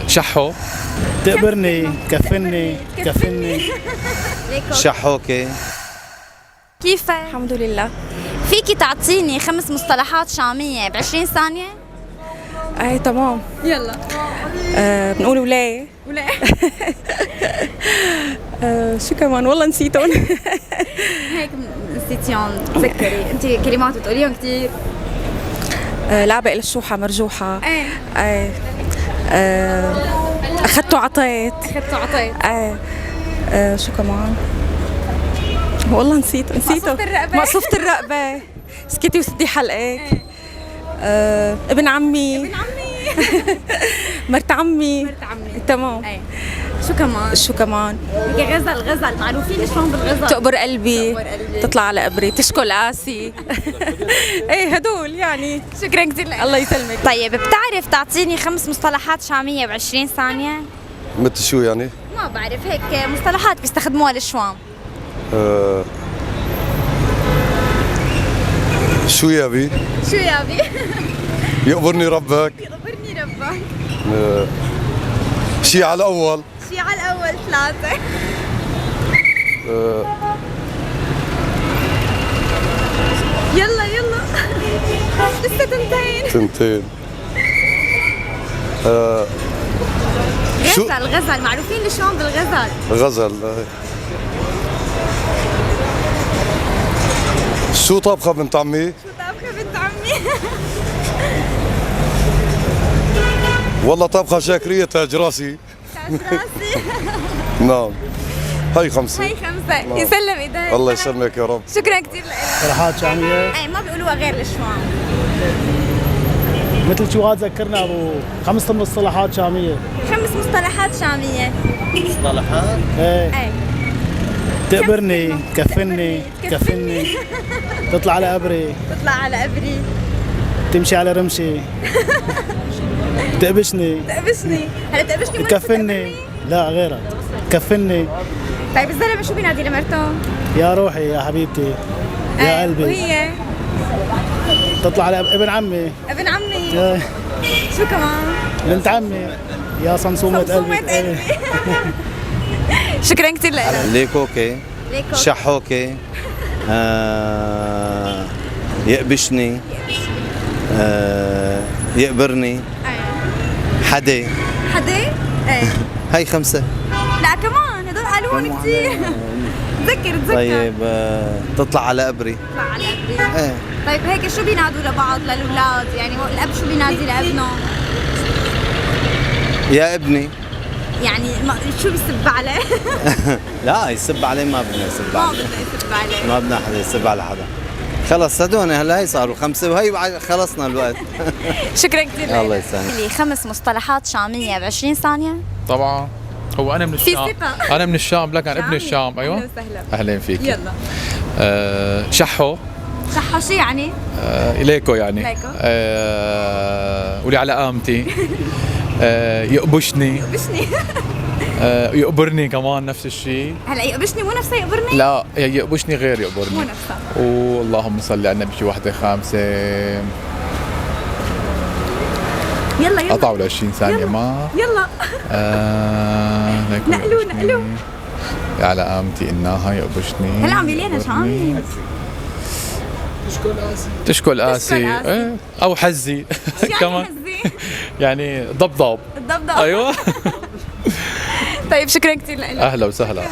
شحو. تقبرني، كفني، كفني. شحوكة. كيفك؟ الحمد لله. فيكي تعطيني 5 مصطلحات شامية ب20 ثانية؟ اي تمام. يلا. بنقول ولاية. ولا شو كمان والله نسيتهم. هيك نسيتيهم، تذكري انت كلمات بتقوليهم كثير. لعبة إلى الشوحة مرجوحة. ايه أخذت وعطيت. اخذت وعطيت. شو كمان؟ والله نسيته. مقصوفة الرقبة. مقصوفة الرقبة. سكتي وسدي حلقك. ابن عمي. ابن عمي. مرت عمي. مرت عمي. تمام. ايه شو كمان؟ شو كمان؟ هيك غزل معروفين شلون بالغزل؟ تقبر قلبي. تقبر قلبي. تطلع على قبري. تشكل قاسي. ايه هدول يعني. شكرا كثير لك. الله يسلمك. طيب بتعرف تعطيني 5 مصطلحات شامية ب20 ثانية؟ مثل شو يعني؟ ما بعرف، هيك مصطلحات بيستخدموها الشوام. شو يابي؟ شو يابي؟ يقبرني ربك. يقبرني ربك. شي على الأول. شي على الأول 3. يلا لسه 2. تنتين. شو؟ غزل معروفين شلون بالغزل؟ غزل. شو طبخة بنت عمي؟ شو طبخة بنت عمي؟ والله طبخة شاكرية تاج راسي. تاج راسي. نعم. هاي 5. هي 5. يسلم ايديك. الله يسلمك يا رب. شكرا كثير لك. مصطلحات شامية اي ما بيقولوها غير الشوام. مثل شو هذا ذكرنا ابو 5 مصطلحات شامية. 5 مصطلحات شامية. مصطلحات؟ ايه اي تقبرني، كفني، كفني. تطلع على قبري، تطلع على قبري. تمشي على رمشي. تقبشني، تقبشني. هلا تقبشني ولا تكفني. لا غيرها. كفني. طيب الزلمة شو بينادي لمرته؟ يا روحي يا حبيبتي يا قلبي. وهي تطلع على ابن عمي. ابن عمي. إيه. شو كمان؟ بنت عمي. يا صمصومة قلبي. صمصومة قلبي. شكرا كثير لك. ليكوكي. ليكو. شحوكي. يقبشني. يقبرني. حدي. ايه هاي 5. لا كمان هدول قالوهم كثير. تذكر. طيب تطلع على قبري. تطلع على قبري. ايه. طيب هيك شو بينادوا لبعض للاولاد؟ يعني الاب شو بينادي لابنه؟ يا ابني. يعني شو بيسب عليه؟ لا يسب عليه ما بدنا يسب ما عليه. بدنا يسب عليه. ما بدنا حدا يسب على حدا. خلص صدقوني هلا هي صاروا 5 وهي خلصنا الوقت. شكرا كثير لك. الله يسلمك. لي 5 مصطلحات شامية ب20 ثانية؟ طبعا. هو انا من في الشام. ثقة. انا من الشام لكن ابن الشام. ايوه. أهلا وسهلا. اهلين فيك. يلا. شحو. صحة شو يعني؟ إليكو يعني. إليكو. قولي على قامتي. يقبشني. يقبشني. يقبرني كمان نفس الشيء. هلا يقبشني مو نفسها يقبرني؟ لا يقبشني غير يقبرني. مو نفسها. واللهم صل على النبي. شي وحده 5. يلا قطعوا ل 20 ثانية. يلا. ما يلا. نقلوا. على قامتي انها يقبشني. هلا عم يلينا شامي. تشكل قاسي. إيه. او حزي. كمان حزي؟ يعني ضبضب. الضبضب. ايوه. طيب شكرا كثير لك. اهلا وسهلا.